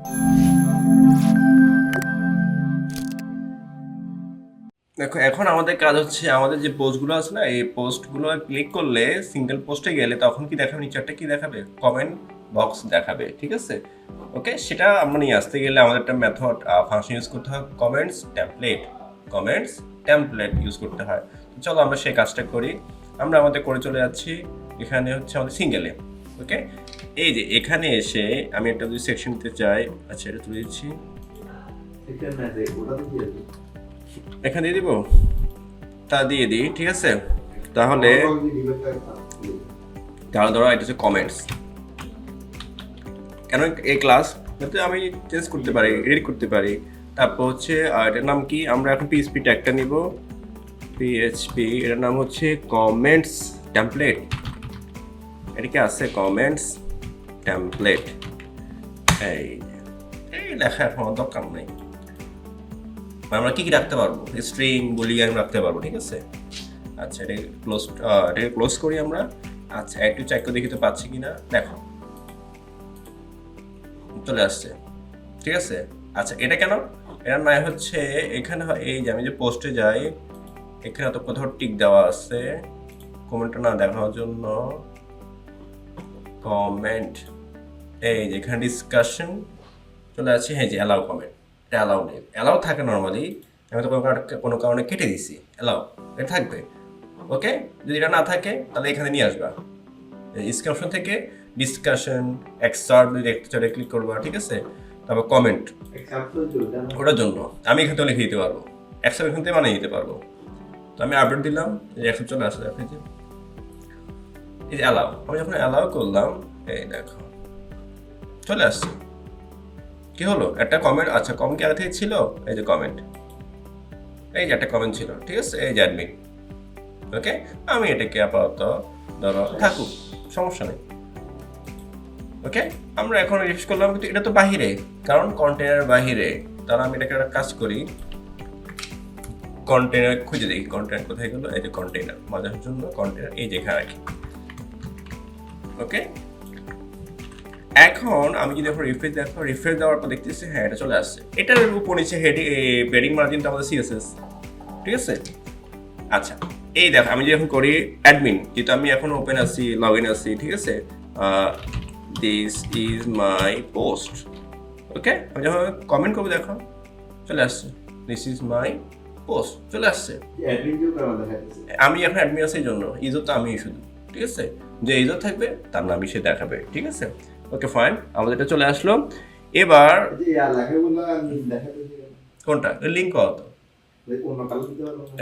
দেখো এখন আমাদের কাজ হচ্ছে আমাদের যে পোস্টগুলো আছে না, এই পোস্টগুলো ক্লিক করলে সিঙ্গেল পোস্টে গেলে তখন কি দেখাবে, নিচে একটা কি দেখাবে, কমেন্ট বক্স দেখাবে, ঠিক আছে? ওকে, সেটা আমরা নিয়ে আসতে গেলে আমাদের একটা মেথড ফাংশন ইউজ করতে হয়, কমেন্টস টেমপ্লেট ইউজ করতে হয়। তো চলো আমরা সেই কাজটা করি। আমরা আমাদের করে চলে যাচ্ছি, এখানে হচ্ছে আমাদের সিঙ্গেলে। ওকে, এই যে এখানে এসে আমি একটা যদি সেকশন নিতে চাই, আচ্ছা এটা তুলে দিচ্ছি, এখানে দিয়ে দিব, তা দিয়ে দিই, ঠিক আছে? তাহলে ধরো এটা হচ্ছে কমেন্টস, কেন এই ক্লাস যাতে আমি চেঞ্জ করতে পারি, এডিট করতে পারি। তারপর হচ্ছে এটার নাম কি, আমরা এখন পিএইচপি ট্যাগটা নিব, পিএইচপি এটার নাম হচ্ছে কমেন্টস টেমপ্লেট। এটা কি আছে, কমেন্টস টেমপ্লেট, এই এই লেখা এখন দরকার নেই। আমরা কি কি রাখতে পারবো, স্ট্রিং বুলিয়ান রাখতে পারবো, ঠিক আছে? আচ্ছা এটাকে ক্লোজ করি আমরা। আচ্ছা একটু চেক করে দেখি তো পাচ্ছি কিনা, দেখো চলে আসছে, ঠিক আছে? আচ্ছা এটা কেন, এটা নয় হচ্ছে এখানে এই যে আমি যে পোস্টে যাই, এখানে তো কোথাও টিক দেওয়া আছে কমেন্টটা না দেখানোর জন্য। কমেন্ট, এই যে এখানে ডিসকাশন চলে আসছে, হ্যাঁ যে অ্যালাউ কমেন্ট, এটা অ্যালাউ নেই, অ্যালাউ থাকে নর্মালি, আমি তো কোনো কারণে কেটে দিছি, অ্যালাউ এটা থাকবে। ওকে, যদি এটা না থাকে তাহলে এখানে নিয়ে আসবা, ডিসক্রিপশন থেকে ডিসকাশন এক্সার্ট লেকচারে ক্লিক করবা, ঠিক আছে? তারপর কমেন্ট, ওটার জন্য আমি এখান থেকে লিখে দিতে পারবো, এক্সার্ট এখান থেকে বানিয়ে দিতে পারবো। তো আমি আপডেট দিলাম, এই এক্সার্ট চলে আসে, দেখো এই যে অ্যালাউ, আমি যখন অ্যালাউ করলাম এই দেখো চলে আসছে। কি হলো, একটা কমেন্ট, আচ্ছা কমেন্ট কি আগে থেকে ছিল, এই যে কমেন্ট, এই যে একটা কমেন্ট ছিল, ঠিক আছে? এই যে অ্যাডমিন। ওকে, আমি এটাকে আপাতত ধরো থাকুক, সমস্যা নেই। ওকে, আমরা এখন রিফ্রেশ করলাম, কিন্তু এটা তো বাহিরে, কারণ কন্টেনার বাহিরে। তাহলে আমি এটাকে একটা কাজ করি, কন্টেনার খুঁজে দেখি, কন্টেনার কোথায় গেলো, এই যে কন্টেনার, মজার জন্য কন্টেনার এই যে এখানে রাখি। ওকে, এখন আমি যদি এখন রিফ্রেশ দেওয়ার পর দেখতেছি হ্যাঁ এটা চলে আসছে, এটার উপর নিচে হেডিং মার্জিনটা আমাদের সিএসএস, ঠিক আছে? আচ্ছা এই দেখো আমি যখন করি অ্যাডমিন, যেহেতু আমি এখন ওপেন আছি, লগ ইন আছি, ঠিক আছে? This is my post. Okay, আমি যখন কমেন্ট করবো দেখো চলে আসছে, দিস ইজ মাই পোস্ট চলে আসছে। আমি এখন অ্যাডমিন আছি এই জন্য, ইজত তো আমি শুধু, ঠিক আছে? যে ইজত থাকবে তার নামই সে দেখাবে, ঠিক আছে? ওকে ফাইন, আমাদের এটা চলে আসলো। এবার কোনটা লিঙ্ক কত,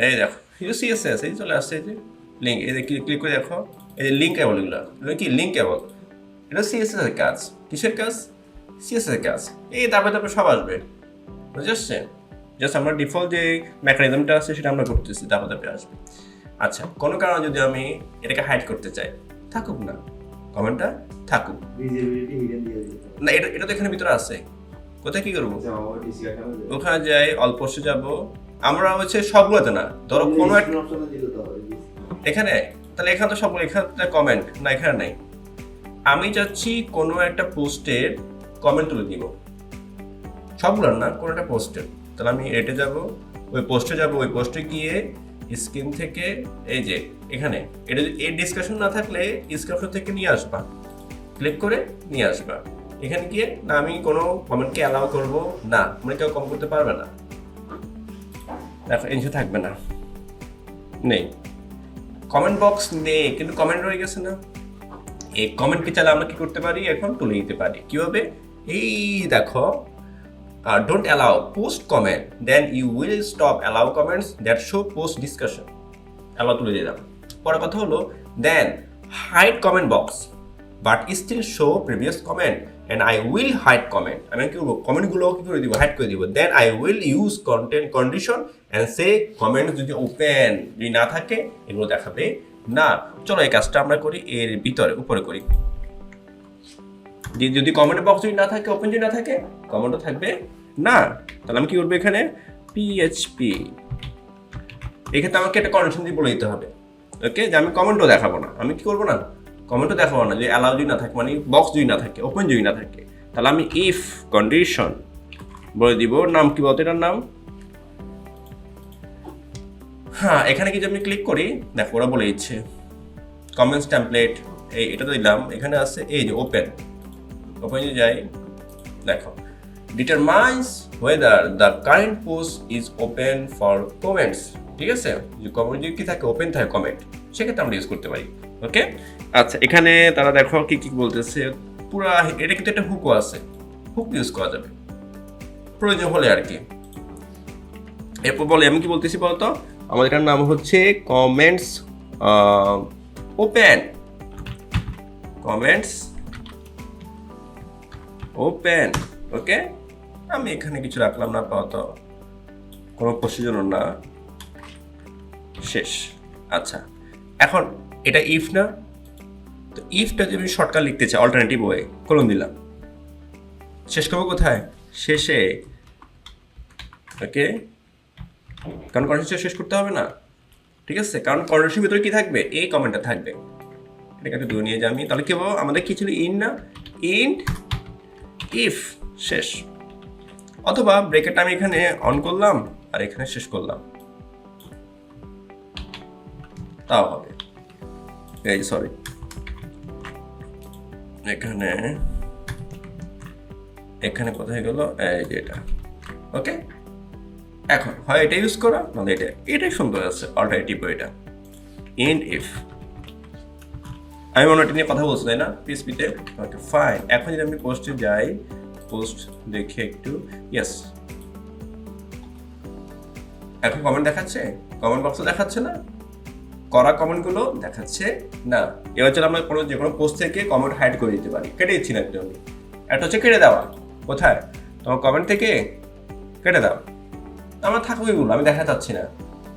এই দেখো সিএসএস এই চলে আসছে, এই যে লিঙ্ক, এই যে ক্লিক করে দেখো, এই যে লিঙ্ক অ্যাবল, এগুলো কি লিঙ্ক অ্যাবল, এটা সিএসএস এর কাজ। কিসের কাজ? সিএসএস এর কাজ। এই তারপরে সব আসবে, বুঝতে পারছে? জাস্ট আমরা ডিফল্ট যে মেকানিজমটা আছে সেটা আমরা করতেছি, তারপরে আসবে। আচ্ছা কোনো কারণে যদি আমি এটাকে হাইড করতে চাই, থাকুক না, কমেন্টটা থাকুক না, এটা তো এখানে ভিতরে আছে, কোথায় কি করবো, ওখানে যাই অল্প যাবো, আমরা হচ্ছে সবগুলোতে না, ধরো কোনো একটা এখানে, তাহলে এখানে তো সবগুলো, এখানে কমেন্ট না, এখানে নাই। আমি চাচ্ছি কোনো একটা পোস্টের কমেন্ট তুলে দিব, সবগুলোর না, কোনো একটা পোস্টের। তাহলে আমি এটে যাব, ওই পোস্টে যাব, ওই পোস্টে গিয়ে স্ক্রিন থেকে এই যে এখানে এটা এই ডিসকাশন না থাকলে ডিসকাশন থেকে নিয়ে আসবা, ক্লিক করে নিয়ে আসবা। এখানে গিয়ে না আমি কোনো কমেন্টকে অ্যালাউ করবো না, মানে কেউ কম করতে পারবে না, দেখো এনশো থাকবে না, নেই কমেন্ট বক্স নেই, কিন্তু কমেন্ট রয়ে গেছে না। এই কমেন্টকে চাইলে আমরা কি করতে পারি, এখন তুলে দিতে পারি। কিভাবে? এই দেখো, don't allow post comment, then you will stop allow comments that show post discussion, allow তুলে দিলাম। পরের কথা হলো then hide comment box but still show previous comment and I will hide comment, আমি কি করবো, কমেন্টগুলো কি করে দিব, হাইড করে দিব। then I will use content condition and say comment যদি ওপেন যদি না থাকে এগুলো দেখাবে না। চলো এই কাজটা আমরা করি এর ভিতরে, উপরে করি। যদি কমেন্ট বক্স যদি না থাকে, ওপেন যদি না থাকে, কমেন্টও থাকবে না। তাহলে আমি কি করবো, এখানে পিএইচপি, এক্ষেত্রে আমাকে একটা কন্ডিশন দিয়ে বলে দিতে হবে, ওকে, যে আমি কমেন্টও দেখাবো না। আমি কি করবো না, কমেন্টও দেখাবো না, যে অ্যালাউ যদি না থাকে, মানে বক্স যদি না থাকে, ওপেন যদি না থাকে, তাহলে আমি ইফ কন্ডিশন বলে দিব, নাম কি বলতে এটার নাম। হ্যাঁ, এখানে কি যে আমি ক্লিক করি, দেখো ওরা বলে দিচ্ছে কমেন্টস টেমপ্লেট, এটা তো দিলাম। এখানে আছে এই যে ওপেন যাই, দেখো determines whether the current post is open for comments. ঠিক আছে, যে কমেন্ট যদি কি থাকে, ওপেন থাকে কমেন্ট, সেক্ষেত্রে আমরা ইউজ করতে পারি। ওকে, আচ্ছা এখানে তারা দেখো কি কি বলতেছে, পুরা এটা কিন্তু একটা হুকও আছে, হুক ইউজ করা যাবে প্রয়োজন হলে আর কি। এরপর বলে আমি কি বলতেছি বলতো, আমাদের এটার নাম হচ্ছে কমেন্টস ওপেন, কমেন্টস ওপেন। ওকে, আমি এখানে কিছু রাখলাম না, আপাতত কোনো পোস্টের জন্য না, শেষ। আচ্ছা, এখন এটা ইফ না, তো ইফটা যদি আমি শর্টকাট লিখতে চাই অল্টারনেটিভ ওয়ে, কলম দিলাম, শেষ করবো কোথায়, শেষে। ওকে, কারণ কন্ডিশন শেষ করতে হবে না, ঠিক আছে, কারণ কন্ডিশনের ভিতরে কি থাকবে, এই কমেন্টটা থাকবে। এটাকে একটু দূরে নিয়ে যাই আমি, তাহলে কি বলবো, আমাদের কি ছিল, ইন না, ইন ইফ, শেষ। অথবা ব্রেকেটটা আমি এখানে অন করলাম আর এখানে শেষ করলাম, তাও হবে। এই সরি, এখানে এখানে কোথায় গেল, এই যে এটা। ওকে, এখন হয় এটা ইউজ করা, নাহলে এটাই সুন্দর আছে অল্টারনেটিভ এটা, ইন ইফ। আমি মনে এটা নিয়ে কথা বলছি তাই না পিএসপিতে। ওকে ফাইন, এখন যদি আমি পোস্টে যাই, পোস্ট দেখে একটু, ইয়েস, এখন কমেন্ট দেখাচ্ছে, কমেন্ট বক্সে দেখাচ্ছে না, করা কমেন্টগুলো দেখাচ্ছে না। এবার চলো আমরা যে কোনো পোস্ট থেকে কমেন্ট হাইড করে দিতে পারি, কেটে দিচ্ছি না একটু আমি, একটা হচ্ছে কেটে দেওয়া, কোথায়, তোমার কমেন্ট থেকে কেটে দাও, আমার থাকবে এগুলো, আমি দেখা যাচ্ছি না,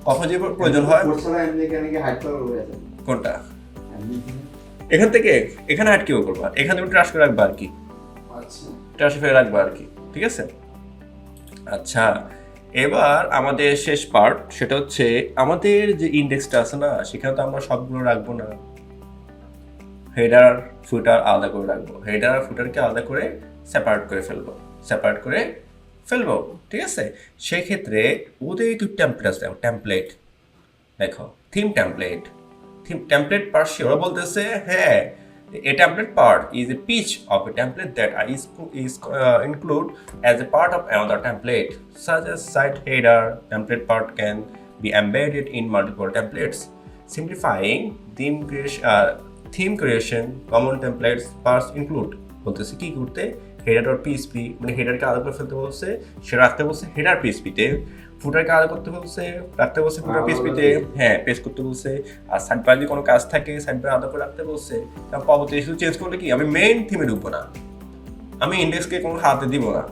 কখন যে প্রয়োজন হয়। কোনটা, এখান থেকে এখানে হাইড কেউ করবা, এখানে তুমি ট্রাশ করে রাখবা আর কি, ট্রাশ ফেলে রাখবা আর কি, ঠিক আছে। আচ্ছা, এবার আমাদের শেষ পার্ট, সেটা হচ্ছে আমাদের যে ইন্ডেক্সটা আছে না, সেখানে তো আমরা সবগুলো রাখবো না, হেডার ফুটার আলাদা করে রাখবো, হেডার ফুটারকে আলাদা করে সেপারেট করে ফেলবো, ঠিক আছে। সেক্ষেত্রে ওদের একটু টেমপ্লেট আছে, টেমপ্লেট দেখো, থিম টেমপ্লেট পার্সি, ওরা বলতেছে হ্যাঁ, a template part is a piece of a template that is included as a part of another template, such as site header. Template part can be embedded in multiple templates, simplifying theme creation. Common templates parts include বলতেছে কি করতে, header.php, মানে হেডারকে আলাদা করে ফেলতে বলছে, সে রাখতে বলছে হেডার পিএসপিতে, ফুটারকে আলাদা করতে বলছে, রাখতে বলছে ফুটার পিএসপিতে, হ্যাঁ পেস্ট করতে বলছে, আর সাইড বার যদি কোনো কাজ থাকে সাইড বার আলাদা করে রাখতে বলছে। পরবর্তী শুধু চেঞ্জ করলে কি, আমি মেইন থিমে ঢুকবো না, আমি ইন্ডেক্সকে কোনো হাতে দিব না,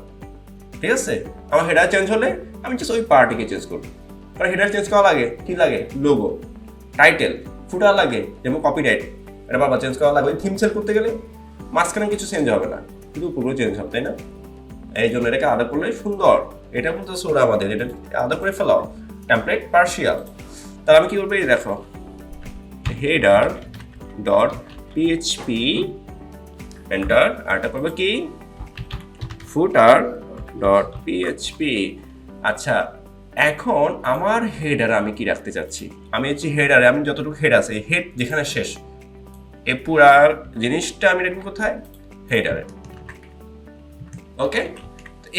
ঠিক আছে। আমার হেডার চেঞ্জ হলে আমি জাস্ট ওই পার্টিকে চেঞ্জ করবো, কারণ হেডার চেঞ্জ করা লাগে, কি লাগে, লোগো, টাইটেল, ফুটার লাগে, যেমন কপিরাইট, এটা বারবার চেঞ্জ করা লাগে। ওই থিম সেল করতে গেলে মাঝখানে কিছু চেঞ্জ হবে না, শুধু পুরো চেঞ্জ হবে, তাই না। এই জন্য এটাকে আলাদা করলে সুন্দর, এটা বলতেছে ওরা আমাদের, এটা আলাদা করে ফেলাও, টেমপ্লেট পার্সিয়াল। তাহলে আমি কি করবো, এই দেখো, হেডার ডট পিএইচপি এন্টার, আর এটা করবো কি, ফুটার ডট পিএইচপি। আচ্ছা, এখন আমার হেডার আমি কি রাখতে চাচ্ছি, আমি হচ্ছে হেডারে আমি যতটুকু হেড আছে, হেড যেখানে শেষ, এই পুরা জিনিসটা আমি রাখবো কোথায়, হেডারে। ওকে,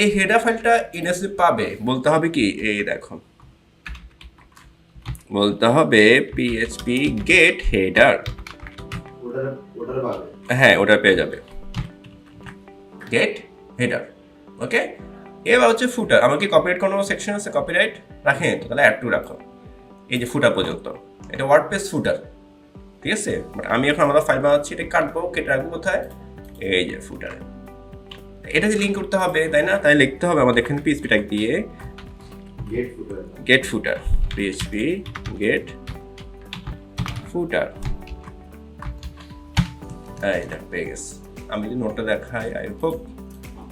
এই হেডার ফাইলটা ইনএসএ পাবে, বলতে হবে কি, এই দেখো, বলতে হবে পিএইচপি গেট হেডার, হ্যাঁ ওটা পেয়ে যাবে, গেট হেডার। ওকে, এবার হচ্ছে ফুটার, আমার কি কপিরাইট কোনো সেকশন আছে, কপিরাইট রাখেন তো, তাহলে অ্যাড টু রাখো, এই যে ফুটার পর্যন্ত, এটা ওয়ার্ডপ্রেস ফুটার, ঠিক আছে। বাট আমি এখন আমাদের ফাইল বানাচ্ছি, এটা কাটবো, কেটে রাখবো কোথায়, এই যে ফুটারে। এটা যে লিঙ্ক করতে হবে তাই না, তাই লিখতে হবে আমাদের এখানে পিএইচপি ট্যাগ দিয়ে গেট ফুটার, পিএইচপি গেট ফুটার, এইটা পেয়ে গেছে। আমি যদি নোটটা দেখাই, আই হোপ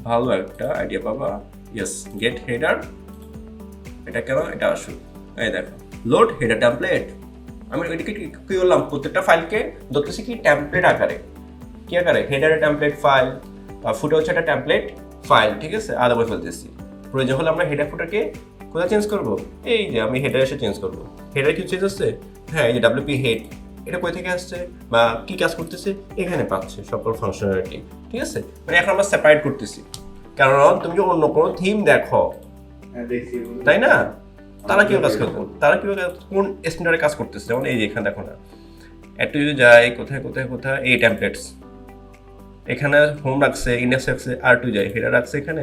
ভালো একটা আইডিয়া পাবা। ইয়েস, গেট হেডার, এটা কেন, এটা আসুক, এই দেখো, লোড হেডার টেমপ্লেট। আমি এটাকে কি করলাম, প্রত্যেকটা ফাইলকে ধরতেছি কি টেমপ্লেট আকারে, কি আকারে, হেডারের টেমপ্লেট ফাইল, ফুটার হচ্ছে একটা টেমপ্লেট ফাইল, ঠিক আছে, আলাদা করে ফেলতেছি। প্রয়োজন হলে আমরা হেডার ফুটারকে কোথায় চেঞ্জ করবো, এই যে আমি হেডার এসে চেঞ্জ করবো। হেডার কি চেঞ্জ হচ্ছে? হ্যাঁ, এই যে ডাব্লিউপি হেড, এটা কোথা থেকে আসছে বা কি কাজ করতেছে এখানে পাচ্ছে সকল ফাংশনালিটি, ঠিক আছে। মানে এখন আমরা সেপারেট করতেছি, কারণ তুমি যদি অন্য কোনো থিম দেখো, তাই না, তারা কিভাবে কাজ করতো, তারা কিভাবে কোন স্ট্যান্ডার্ডে কাজ করতেছে, যেমন এই যে এখানে দেখো না, একটু যদি যাই কোথায় কোথায় কোথায়, এই টেমপ্লেটস এখানে হোম রাখছে, ইন্ডেক্স রাখছে, আর টু যাই হেডার রাখছে এখানে,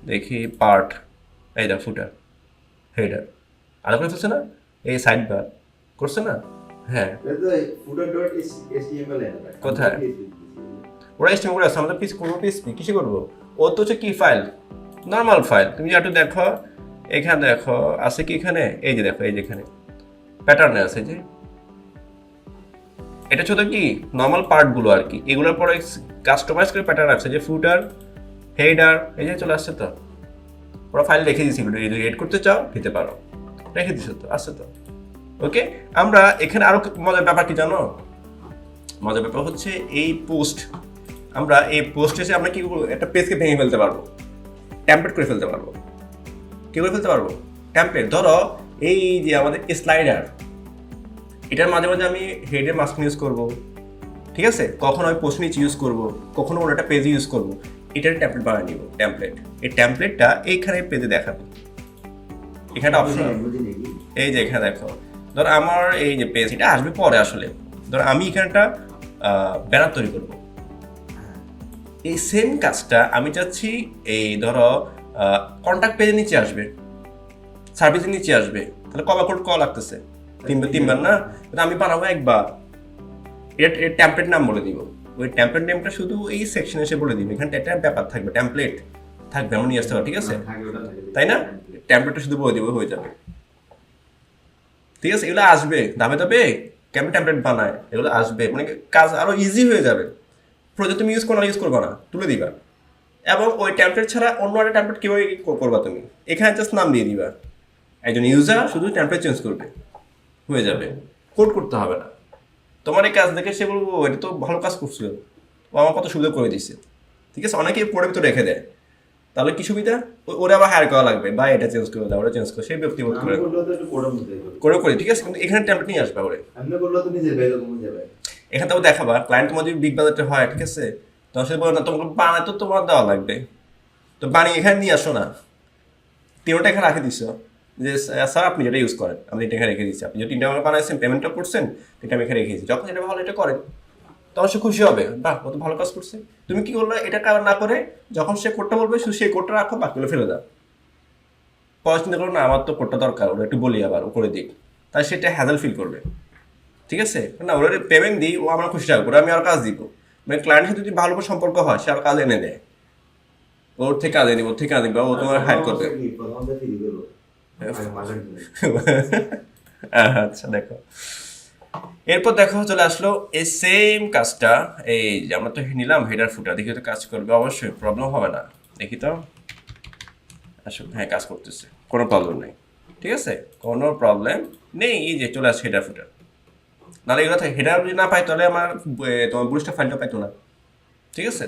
দেখি পার্ট, এই দা ফুটার, হেডার আলাদা করে ফেলছে না, এই সাইড বার করছে না, হ্যাঁ কোথায় ওরা এস্টিমেট করে আসছে, আমাদের পিস করবো পিএসপি কিসে করবো, ও তো হচ্ছে কি ফাইল, নর্মাল ফাইল। তুমি একটু দেখো এখানে, দেখো আছে কি এখানে, এই যে দেখো, এই যে এখানে প্যাটার্নে আছে, যে এটা ছোট কি নর্মাল পার্টগুলো আর কি, এগুলোর পরে কাস্টমাইজ করে প্যাটার্ন আছে, যে ফুটার হেডার, এই যে চলে আসছে। তো ওরা ফাইল রেখে দিয়েছি, যদি এড করতে চাও দিতে পারো, রেখে দিছো তো, আসছে তো। ওকে, আমরা এখানে আরো মজার ব্যাপার কি জানো, মজার ব্যাপার হচ্ছে এই পোস্ট, আমরা এই পোস্ট এসে আমরা কি করবো, একটা পেজকে ভেঙে ফেলতে পারবো, টেমপ্লেট করে ফেলতে পারবো। কি করে ফেলতে পারবো? টেমপ্লেট। ধরো এই যে আমাদের স্লাইডার, এটার মাঝে মাঝে আমি হেডের মাস্কিং ইউজ করবো, ঠিক আছে, কখনো আমি পোস্ট নিচে ইউজ করবো, কখনো অন্য একটা পেজে ইউজ করবো, এটার টেমপ্লেট বানিয়ে নিব। টেমপ্লেট, এই টেমপ্লেটটা এইখানে পেজে দেখাবো, এখানে অপশন, এই যে এখানে দেখো, ধর আমার এই যে পেজ, এটা আসবে পরে আসলে। ধর আমি এখানটা ব্যানার তৈরি করবো, এই সেম কাজটা আমি চাচ্ছি এই ধরো কন্ট্যাক্ট পেজের নিচে আসবে, সার্ভিসের নিচে আসবে, তাহলে কবার করে কল লাগতেছে, তিনবার না, আমি বানাবো একবার। এটা টেমপ্লেট নাম বলে দিব, ওই টেমপ্লেট নেমটা শুধু এই সেকশনে এসে বলে দিব, এখানে একটা ব্যাপার থাকবে, টেমপ্লেট থাকবে, আমরা নিয়ে আসতে পারবো, ঠিক আছে, তাই না, টেমপ্লেটটা শুধু বলে দিব, হয়ে যাবে, ঠিক আছে। এগুলো আসবে ধাপে ধাপে, কেমন টেমপ্লেট বানায় এগুলো আসবে, মানে কাজ আরো ইজি হয়ে যাবে। প্রয়োজন তুমি ইউজ করো না, ইউজ করবা না, তুলে দিবা। এবং ওই টেমপ্লেট ছাড়া অন্য একটা টেমপ্লেট কীভাবে করবা তুমি, এখানে জাস্ট নাম দিয়ে দিবা, একজন ইউজার শুধু টেমপ্লেট চেঞ্জ করবে, হয়ে যাবে, কোড করতে হবে না। তোমার এই কাজ দেখে সে বলবো এটা তো ভালো কাজ করছিল, ও আমার কত সুবিধা করে দিচ্ছে, ঠিক আছে। অনেকেই পড়ে ভিতরে রেখে দেয়, তাহলে কি সুবিধা, ওরা আবার হায়ার করা লাগবে, বা এটা চেঞ্জ করে দাও, ওটা চেঞ্জ করে, সেই ব্যক্তিগত করে, ঠিক আছে। কিন্তু এখানে টেমপ্লেট নিয়ে আসবে, ওরে এখানে তো দেখাবা, ক্লায়েন্ট তোমার যদি বিগ বাজারটা হয়, ঠিক আছে, তখন সে বলে না তোমাকে বানায় তো তোমার দেওয়া লাগবে, তো বানিয়ে এখানে নিয়ে আসো না, তিনটা এখানে রাখে দিছো, যে স্যার আপনি যেটা ইউজ করেন আমি এটা এখানে রেখে দিচ্ছি, আপনি যে তিনটা আমার বানাইছেন পেমেন্টটা করছেন, এটা আমি এখানে রেখে দিচ্ছি, যখন এটা ভালো এটা করেন তখন সে খুশি হবে, বাহ ও তো ভালো কাজ করছে। তুমি কি করলে এটা কাজ না করে, যখন সে কোডটা বলবে শুধু সেই কোডটা রাখো, বাকিগুলো ফেলে দাও, পরে চিন্তা করো না আমার তো কোডটা দরকার, ওরা একটু বলি আবার ও করে দিক, তাই সেটা হ্যাজেল ফিল করবে, ঠিক আছে না। ওরা পেমেন্ট দিই, ও আমার খুশি থাকবে, ওরা আমি আর কাজ দিব, মানে ক্লায়েন্টের সাথে যদি ভালো সম্পর্ক হয়, সে আর কাজ এনে দেয়, ওর থেকে কাজ এনে, ওর থেকে কাজ দিবে, ও তোমার হাইড করবে। আচ্ছা দেখো, এরপর দেখো চলে আসলো এই সেম কাজটা, এই যে আমরা তো নিলাম হেডার ফুটার, দেখি তো কাজ করবে, অবশ্যই প্রবলেম হবে না, দেখি তো আসলে, হ্যাঁ কাজ করতেছে, কোনো প্রবলেম নেই, ঠিক আছে, কোনো প্রবলেম নেই। এই যে চলে আসছে হেডার ফুটার, নাহলে এগুলো থাকে, হেডার যদি না পাই তাহলে আমার তোমার বুস্টার ফাইলটা পাইতো না, ঠিক আছে।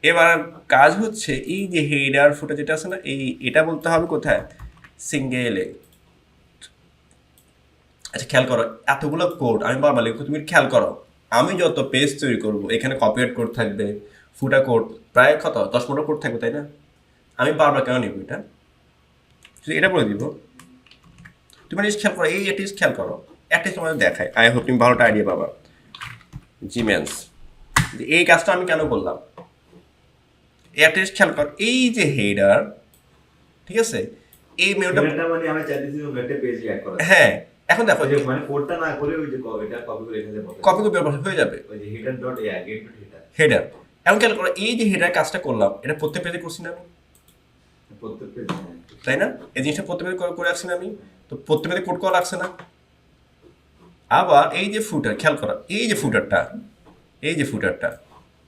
এবার কাজ হচ্ছে এই যে হেডার ফুটার যেটা আছে না, এটা বলতে হবে কোথায়, সিঙ্গেলে। আচ্ছা খেয়াল করো, এতগুলো কোড আমি বারবার লিখবো, তুমি খেয়াল করো, আমি যত পেজ তৈরি করবো এখানে কপিরাইট কোড থাকবে, ফুটা কোড প্রায় কত 10-15 কোড থাকবে, তাই না, আমি বারবার কেন নিব এটা, শুধু এটা বলে দিব। তুমি জিনিস খেয়াল করো, এই জিনিস খেয়াল করো, একটা তোমাদের দেখায়, আই হোপ তুমি ভালোটা আইডিয়া পাবা। জিমেন্স, এই কাজটা আমি কেন করলাম, একটা জিনিস খেয়াল কর, এই যে হেডার, ঠিক আছে, এই মেনুটা মানে আমি চাইতেছি একটা পেজ অ্যাড করা, হ্যাঁ এখন দেখো যে মানে কোডটা না করে ওই যে এটা কপি করে এখানে বসাই, কপি করে ব্যবহার হয়ে যাবে, ওই যে header dot a get to header. এখন খেয়াল করো, এই যে হেডার কাজটা করলাম, এটা প্রত্যেক পেজে করছি না আমি, প্রত্যেক পেজ, তাই না, এই জিনিসটা প্রত্যেক পেজে করে রাখছি না আমি, তো প্রত্যেক পেজে কোড করা লাগছে না। আবার এই যে ফুটার, খেয়াল করো এই যে ফুটারটা, এই যে ফুটারটা,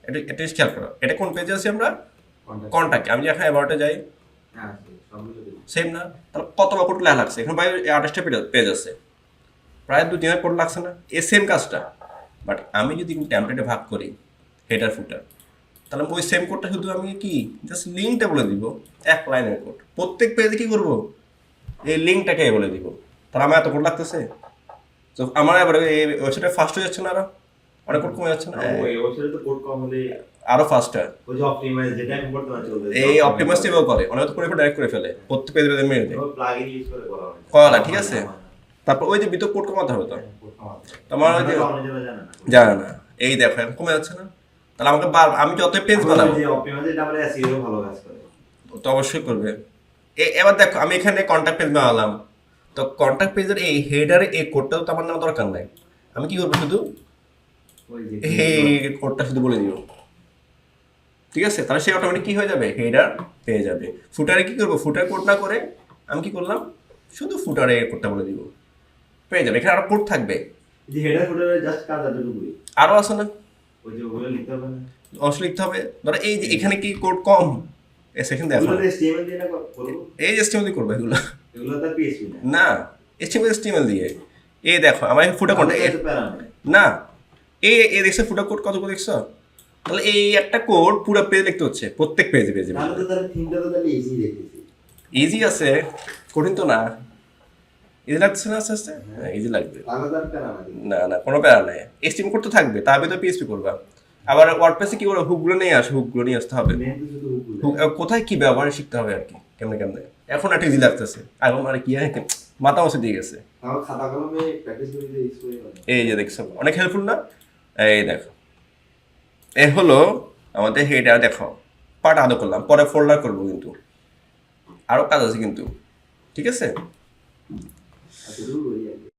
এটা খেয়াল করো, এটা কোন পেজে আছে আমরা, কন্টাক্ট, আমি যখন অ্যাবাউটে যাই, হ্যাঁ সেম না, তাহলে কতবার কোড লেখা লাগছে, এখন প্রায় 28টা পেজ আছে, প্রায় 2-3 কোড লাগছে না, এই সেম কাজটা। বাট আমি যদি টেমপ্লেটে ভাগ করি হেডার ফুটার, তাহলে ওই সেম কোডটা শুধু আমি কি জাস্ট লিঙ্কটা বলে দিব, এক লাইনের কোড। প্রত্যেক পেজে কি করব, এই লিঙ্কটাকে বলে দিব। তাহলে আমার এত কোড লাগতেছে, তো আমার এবার এই ওয়েবসাইটে ফাস্ট হয়ে যাচ্ছে না, আরো অনেক কোড কমে যাচ্ছে না, ওই ওয়েবসাইটে তো কোড কম হলে আরো ফাস্টার। ওই যে অপটিমাইজ যেটা আমি বর্তমানে চলতেছে এই অপটিমাইজ টিপও করে, অনেক তো করে ডাইরেক্ট করে ফেলে প্রত্যেক পেজে পেজে মেরে দেয়, প্লাগইন ইউজ করে করা হয় কলা, ঠিক আছে। তারপর ওই যে ভিতর কোড কমাতে হবে, তো তোমার ওই যে জানা না, এই দেখো এখন কমে যাচ্ছে না। তাহলে আমাকে আমি যত পেজ বানাবো, যে অপটিমাইজ এটা আমরা এসইও ভালো কাজ করে তো অবশ্যই করবে। এবার দেখো আমি এখানে কন্ট্যাক্ট পেজ বানালাম, তো কন্ট্যাক্ট পেজের এই হেডারে এই কোডটা তো আমার নেওয়া দরকার নাই। আমি কি করবো, শুধু ওই যে এই কোডটা শুধু বলে দিব, ঠিক আছে। তাহলে সে অটোমেটিক কি হয়ে যাবে, হেডার পেয়ে যাবে। ফুটারে কি করবো, ফুটার কোড না করে আমি কি করলাম, শুধু ফুটারে কোডটা বলে দিব, পেয়ে যাবে। এখানে আরো কোড থাকবে, যে হেডার ফুটারে জাস্ট কাজ এতটুকুই, আরো আছে না, ওই যে ওগুলো লিখতে হবে না, অবশ্যই লিখতে হবে। ধরো এই যে এখানে কি কোড কম, এই সেকশন দেখো, এগুলো HTML দিয়ে না করব, এই যে HTML দিয়ে করবে এগুলো এগুলো তো PHP না, না, HTML দিয়ে। এই দেখো আমার ফুটা কোড প্যারা না। না, এই দেখছো ফুটা কোড কত করে দেখছো, তাহলে এই একটা কোড পুরো পেজ লিখতে হচ্ছে, প্রত্যেক পেজে পেজে। তাহলে তো তাহলে থিমটা তো তাহলে ইজি দেখতেছি, ইজি আছে, কঠিন তো না। ইজি লাগছে না আস্তে আস্তে, হ্যাঁ ইজি লাগবে। তাহলে তো আর প্যারা না। না না কোনো প্যারা নাই, HTML কোড তো থাকবে, তার ভিতরে PHP করবা। আবার ওয়ার্ডপ্রেসে কি করবে, হুকগুলো নিয়ে আসে, হুকগুলো নিয়ে আসতে হবে। মেন তো শুধু হুকগুলো। কোথায় কি ব্যবহার শিখতে হবে আর কি, কেমনে কেমনে। এখন একটা ইজি লাগতেছে, এখন মানে কি মাথা মশে দিয়ে গেছে। তাও খাতা কলমে প্র্যাকটিস করে দিয়ে ইউজ করে করে। এই যে দেখছো অনেক হেল্পফুল না, এই দেখো এ হলো আমাদের হেডার। দেখো পার্ট আদৌ করলাম, পরে ফোল্ডার করবো, কিন্তু আরো কাজ আছে কিন্তু, ঠিক আছে। এতটুকু করি আর কি।